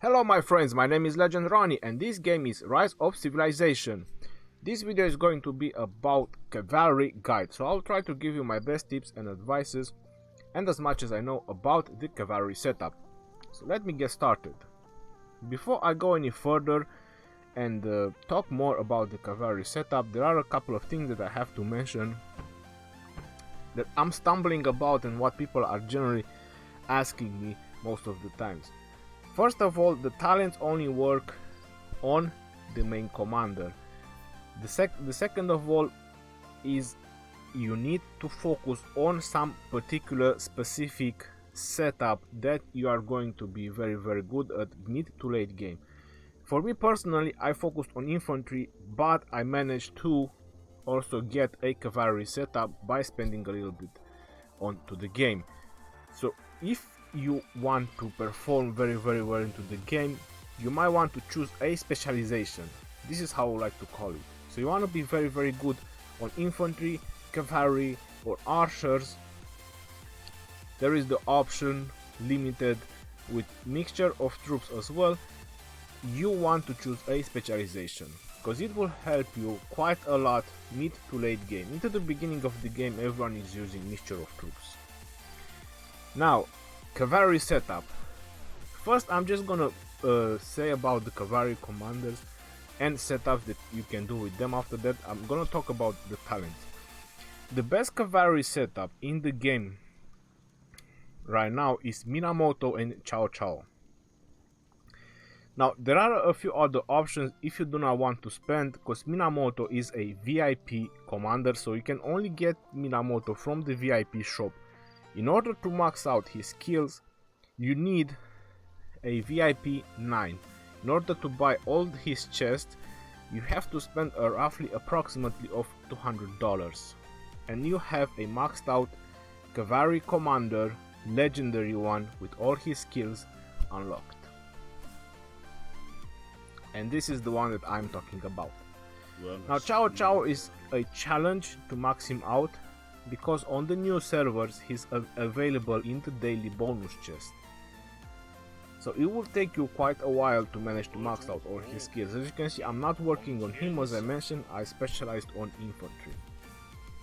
Hello my friends, my name is Legend Ronnie and this game is Rise of Civilization. This video is going to be about Cavalry Guide, so I'll try to give you my best tips and advices and as much as I know about the Cavalry setup. So let me get started. Before I go any further and talk more about the Cavalry setup, there are a couple of things that I have to mention that I'm stumbling about and what people are generally asking me most of the times. First of all, the talents only work on the main commander. The second of all is you need to focus on some particular specific setup that you are going to be very good at mid to late game. For me personally, I focused on infantry, but I managed to also get a cavalry setup by spending a little bit onto the game. So if you want to perform very well into the game, you might want to choose a specialization. This is how I like to call it. So you want to be very good on infantry, cavalry or archers. There is the option limited with mixture of troops as well. You want to choose a specialization because it will help you quite a lot mid to late game. Into the beginning of the game, everyone is using mixture of troops. Now, Cavalry setup. First, I'm just gonna say about the Cavalry Commanders and setups that you can do with them. After that, I'm gonna talk about the talents. The best cavalry setup in the game right now is Minamoto and Cao Cao. Now, there are a few other options if you do not want to spend, because Minamoto is a VIP commander, so you can only get Minamoto from the VIP shop. In order to max out his skills, you need a VIP 9. In order to buy all his chests, you have to spend approximately of $200. And you have a maxed out Cavalry Commander, legendary one, with all his skills unlocked. And this is the one that I'm talking about. Now, Cao Cao is a challenge to max him out, because on the new servers he's available in the daily bonus chest. So it will take you quite a while to manage to max out all his skills. As you can see, I'm not working on him. As I mentioned, I specialized on infantry.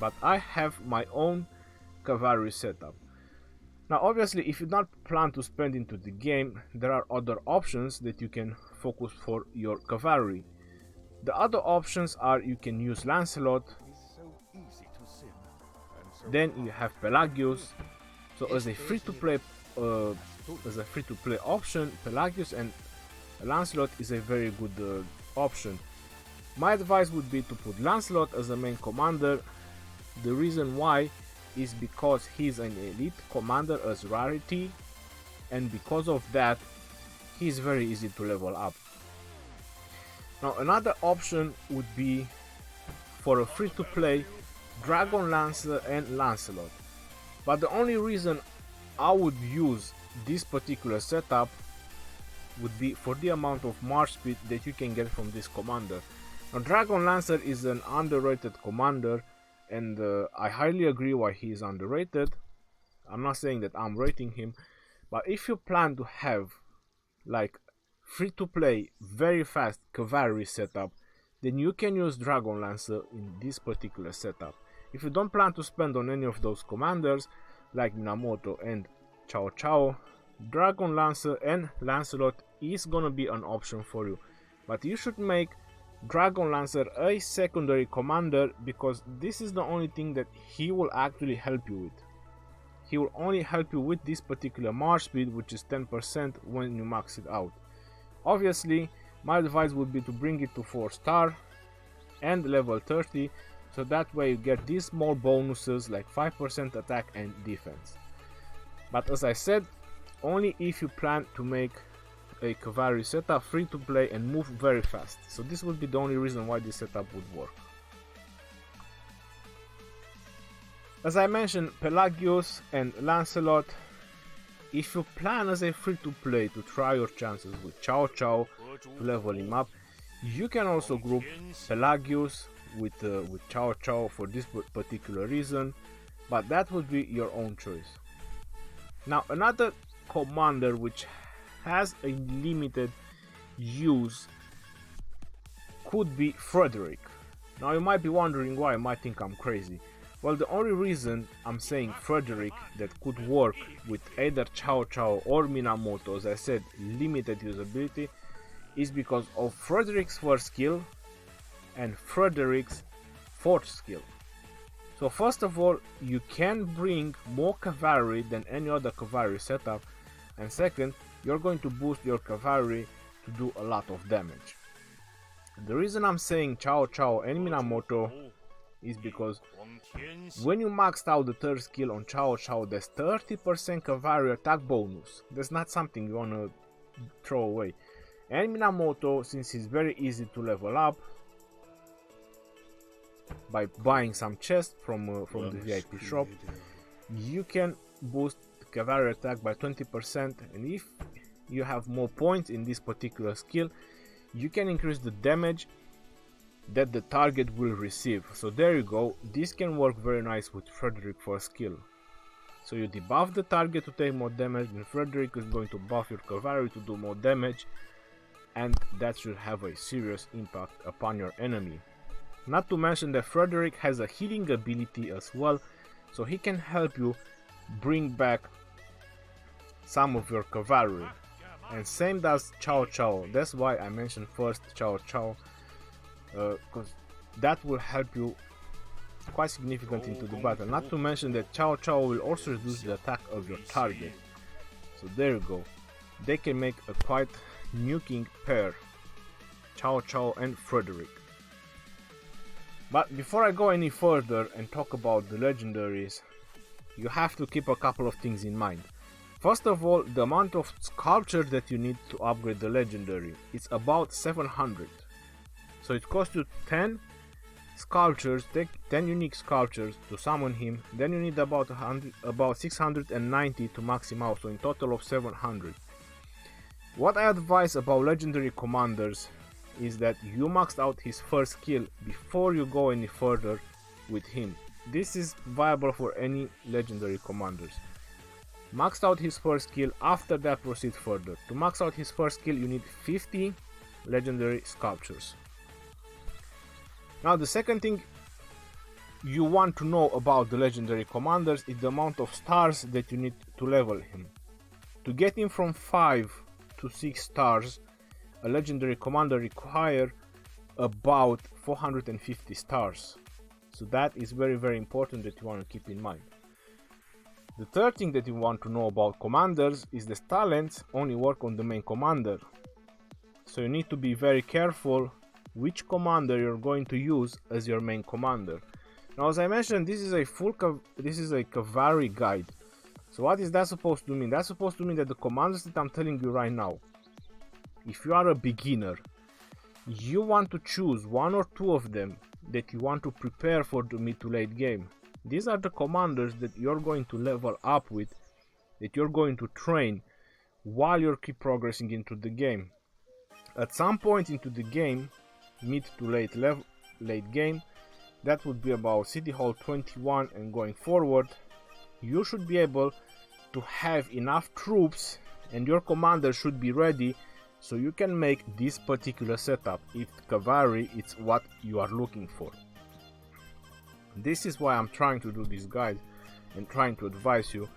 But I have my own cavalry setup. Now obviously, if you not plan to spend into the game, there are other options that you can focus for your cavalry. The other options are you can use Lancelot. Then you have Pelagius. So as a free-to-play option, Pelagius and Lancelot is a very good option. My advice would be to put Lancelot as a main commander. The reason why is because he's an elite commander as rarity, and because of that he's very easy to level up. Now another option would be for a free-to-play Dragon Lancer and Lancelot, but the only reason I would use this particular setup would be for the amount of march speed that you can get from this commander. Now Dragon Lancer is an underrated commander, and I highly agree why he is underrated. I'm not saying that I'm rating him, but if you plan to have like free-to-play very fast cavalry setup, then you can use Dragon Lancer in this particular setup. If you don't plan to spend on any of those commanders like Minamoto and Cao Cao, Dragon Lancer and Lancelot is gonna be an option for you. But you should make Dragon Lancer a secondary commander, because this is the only thing that he will actually help you with. He will only help you with this particular march speed, which is 10% when you max it out. Obviously, my advice would be to bring it to 4-star and level 30, so that way you get these small bonuses like 5% attack and defense. But as I said, only if you plan to make a cavalry setup free to play and move very fast. So this would be the only reason why this setup would work. As I mentioned, Pelagius and Lancelot, if you plan as a free to play to try your chances with Cao Cao to level him up, you can also group Pelagius with Cao Cao for this particular reason, but that would be your own choice. Now another commander which has a limited use could be Frederick. Now you might be wondering why, you might think I'm crazy. Well, the only reason I'm saying Frederick that could work with either Cao Cao or Minamoto, as I said, limited usability, is because of Frederick's first skill and Frederick's fourth skill. So first of all, you can bring more cavalry than any other cavalry setup, and second, you're going to boost your cavalry to do a lot of damage. The reason I'm saying Cao Cao and Minamoto is because when you maxed out the third skill on Cao Cao, there's 30% cavalry attack bonus. That's not something you wanna throw away. And Minamoto, since he's very easy to level up by buying some chests from the VIP shop, you can boost the cavalry attack by 20%, and if you have more points in this particular skill, you can increase the damage that the target will receive. So there you go, this can work very nice with Frederick for a skill. So you debuff the target to take more damage, and Frederick is going to buff your cavalry to do more damage, and that should have a serious impact upon your enemy. Not to mention that Frederick has a healing ability as well, so he can help you bring back some of your cavalry. And same does Cao Cao. That's why I mentioned first Cao Cao, because that will help you quite significantly into the battle. Not to mention that Cao Cao will also reduce the attack of your target. So there you go. They can make a quite nuking pair, Cao Cao and Frederick. But before I go any further and talk about the legendaries, you have to keep a couple of things in mind. First of all, the amount of sculptures that you need to upgrade the legendary. It's about 700. So it costs you 10 sculptures, 10 unique sculptures to summon him. Then you need about 690 to max him out, so in total of 700. What I advise about legendary commanders is that you maxed out his first skill before you go any further with him. This is viable for any legendary commanders. Maxed out his first skill, after that proceed further. To max out his first skill you need 50 legendary sculptures. Now the second thing you want to know about the legendary commanders is the amount of stars that you need to level him. To get him from 5 to 6 stars, a legendary commander requires about 450 stars. So that is very important that you want to keep in mind. The third thing that you want to know about commanders is the talents only work on the main commander. So you need to be very careful which commander you're going to use as your main commander. Now, as I mentioned, this is a cavalry guide. So what is that supposed to mean? That's supposed to mean that the commanders that I'm telling you right now, if you are a beginner, you want to choose one or two of them that you want to prepare for the mid to late game. These are the commanders that you're going to level up with, that you're going to train while you keep progressing into the game. At some point into the game, mid to late game, that would be about City Hall 21 and going forward, you should be able to have enough troops and your commander should be ready so you can make this particular setup if cavalry is what you are looking for. This is why I'm trying to do this guide and trying to advise you,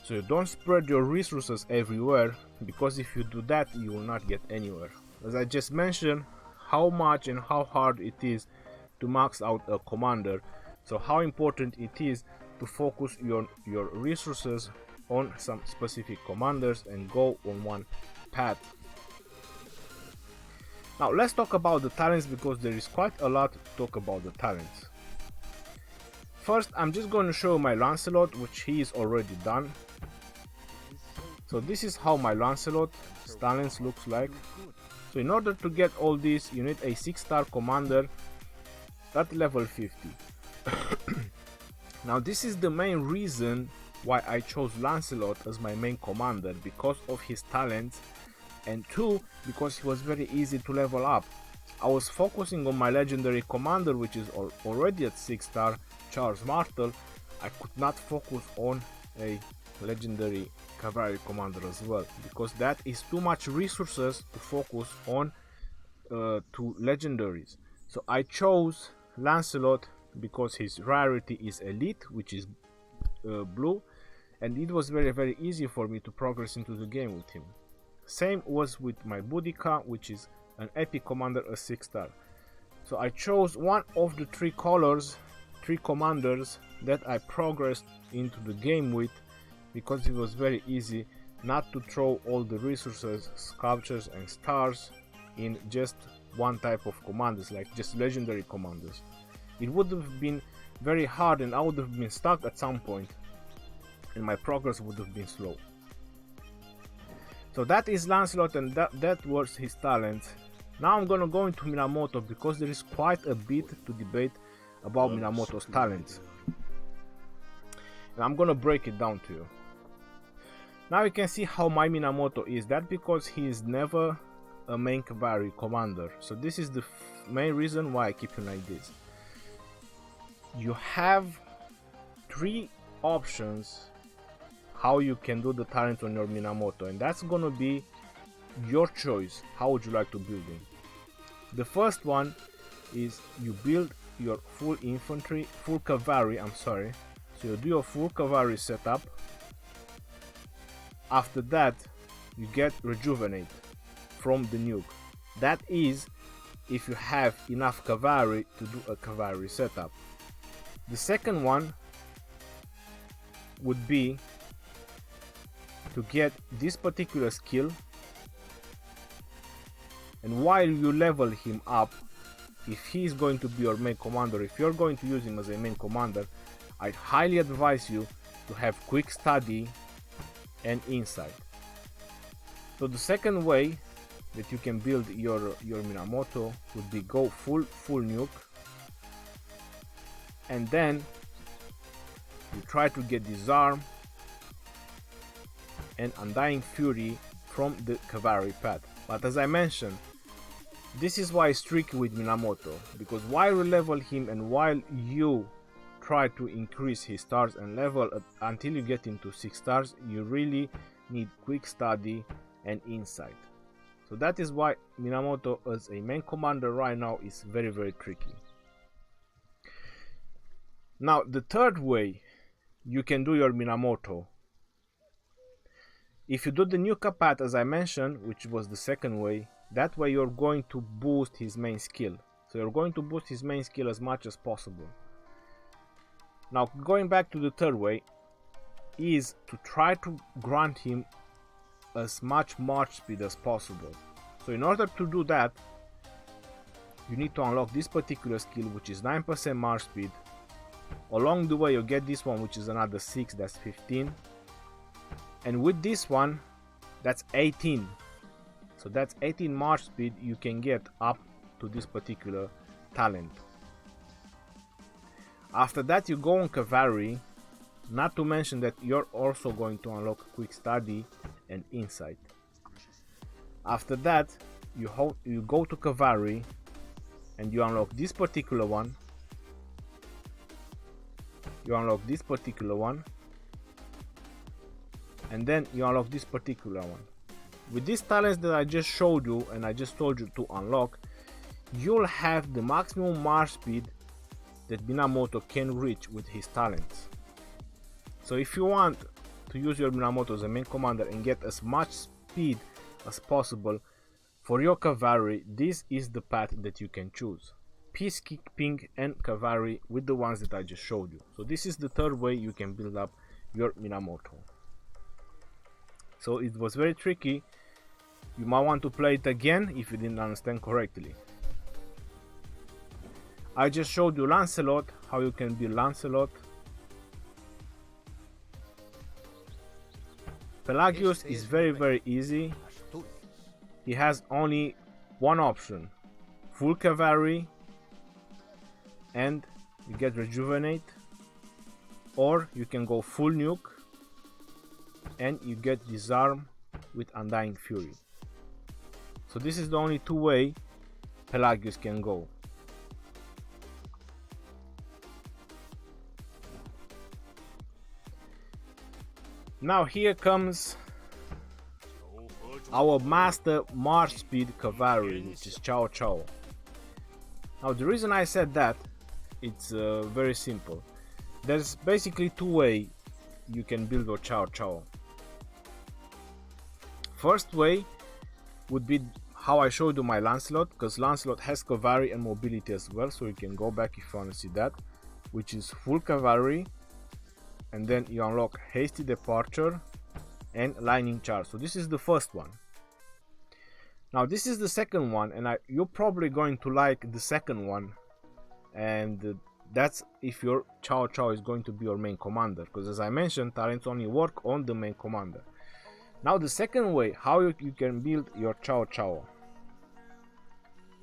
so you don't spread your resources everywhere, because if you do that you will not get anywhere. As I just mentioned, how much and how hard it is to max out a commander, so how important it is to focus your resources on some specific commanders and go on one path. Now let's talk about the talents, because there is quite a lot to talk about the talents. First, I'm just going to show my Lancelot, which he is already done. So this is how my Lancelot's talents looks like. So in order to get all this, you need a 6-star commander at level 50. Now this is the main reason why I chose Lancelot as my main commander, because of his talents, and 2, because he was very easy to level up. I was focusing on my legendary commander, which is already at 6-star, Charles Martel. I could not focus on a legendary Cavalry Commander as well, because that is too much resources to focus on two legendaries. So I chose Lancelot because his rarity is elite, which is blue, and it was very easy for me to progress into the game with him. Same was with my Boudica, which is an epic commander, a 6-star. So I chose one of the three commanders that I progressed into the game with, because it was very easy not to throw all the resources, sculptures and stars in just one type of commanders, like just legendary commanders. It would have been very hard and I would have been stuck at some point and my progress would have been slow. So that is Lancelot, and that was his talent. Now I'm gonna go into Minamoto because there is quite a bit to debate about Minamoto's talents. And I'm gonna break it down to you. Now you can see how my Minamoto is. That because he is never a main cavalry commander. So this is the main reason why I keep him like this. You have three options how you can do the talent on your Minamoto, and that's gonna be your choice. How would you like to build him? The first one is you build your full cavalry, so you do your full cavalry setup. After that you get rejuvenate from the nuke. That is if you have enough cavalry to do a cavalry setup. The second one would be to get this particular skill, and while you level him up, if he is going to be your main commander, if you're going to use him as a main commander, I highly advise you to have quick study and insight. So the second way that you can build your Minamoto would be go full nuke, and then you try to get disarm and undying fury from the cavalry pad. But as I mentioned, this is why it's tricky with Minamoto, because while you level him and while you try to increase his stars and level until you get into 6 stars, you really need quick study and insight. So that is why Minamoto as a main commander right now is very tricky. Now the third way you can do your Minamoto, if you do the new path as I mentioned, which was the second way, that way you're going to boost his main skill. So you're going to boost his main skill as much as possible. Now going back to the third way is to try to grant him as much march speed as possible. So in order to do that, you need to unlock this particular skill, which is 9% march speed. Along the way you get this one, which is another 6, that's 15. And with this one, that's 18. So that's 18 march speed you can get up to this particular talent. After that you go on cavalry, not to mention that you're also going to unlock quick study and insight. After that you go to cavalry and you unlock this particular one. You unlock this particular one, and then you unlock this particular one. With these talents that I just showed you and I just told you to unlock, you'll have the maximum march speed that Minamoto can reach with his talents. So if you want to use your Minamoto as a main commander and get as much speed as possible for your cavalry, this is the path that you can choose. Peacekeeping and cavalry with the ones that I just showed you. So this is the third way you can build up your Minamoto. So it was very tricky. You might want to play it again if you didn't understand correctly. I just showed you Lancelot, how you can build Lancelot. Pelagius is very easy. He has only one option: full cavalry and you get rejuvenate, or you can go full nuke and you get disarm with undying fury. So this is the only two way Pelagius can go. Now here comes our master march speed cavalry, which is Cao Cao. Now the reason I said that, it's very simple. There's basically two ways you can build your Cao Cao. First way would be how I showed you my Lancelot, because Lancelot has cavalry and mobility as well, so you can go back if you want to see that, which is full cavalry, and then you unlock hasty departure and lightning charge. So this is the first one. Now this is the second one, and you're probably going to like the second one, and that's if your Cao Cao is going to be your main commander, because as I mentioned, talents only work on the main commander. Now the second way how you can build your Cao Cao: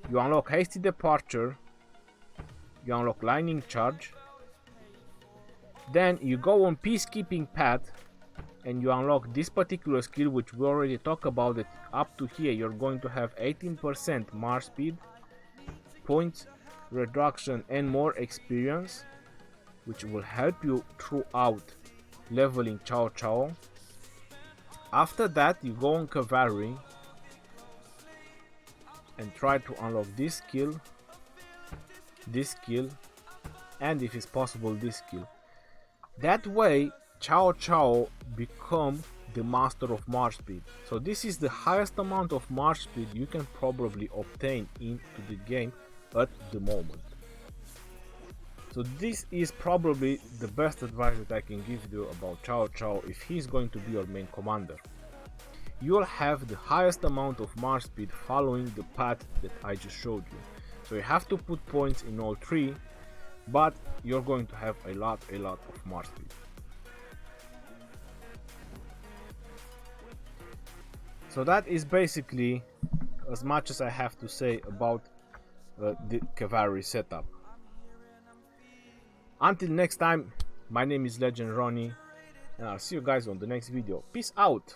you unlock hasty departure, you unlock lightning charge, then you go on peacekeeping path and you unlock this particular skill, which we already talked about. It up to here you're going to have 18% march speed, points reduction and more experience, which will help you throughout leveling Cao Cao. After that you go on cavalry and try to unlock this skill, and if it's possible this skill. That way Cao Cao become the master of march speed. So this is the highest amount of march speed you can probably obtain into the game at the moment. So this is probably the best advice that I can give you about Cao Cao if he's going to be your main commander. You'll have the highest amount of march speed following the path that I just showed you. So you have to put points in all three, but you're going to have a lot of march speed. So that is basically as much as I have to say about the cavalry setup. Until next time, my name is Legend Ronnie, and I'll see you guys on the next video. Peace out!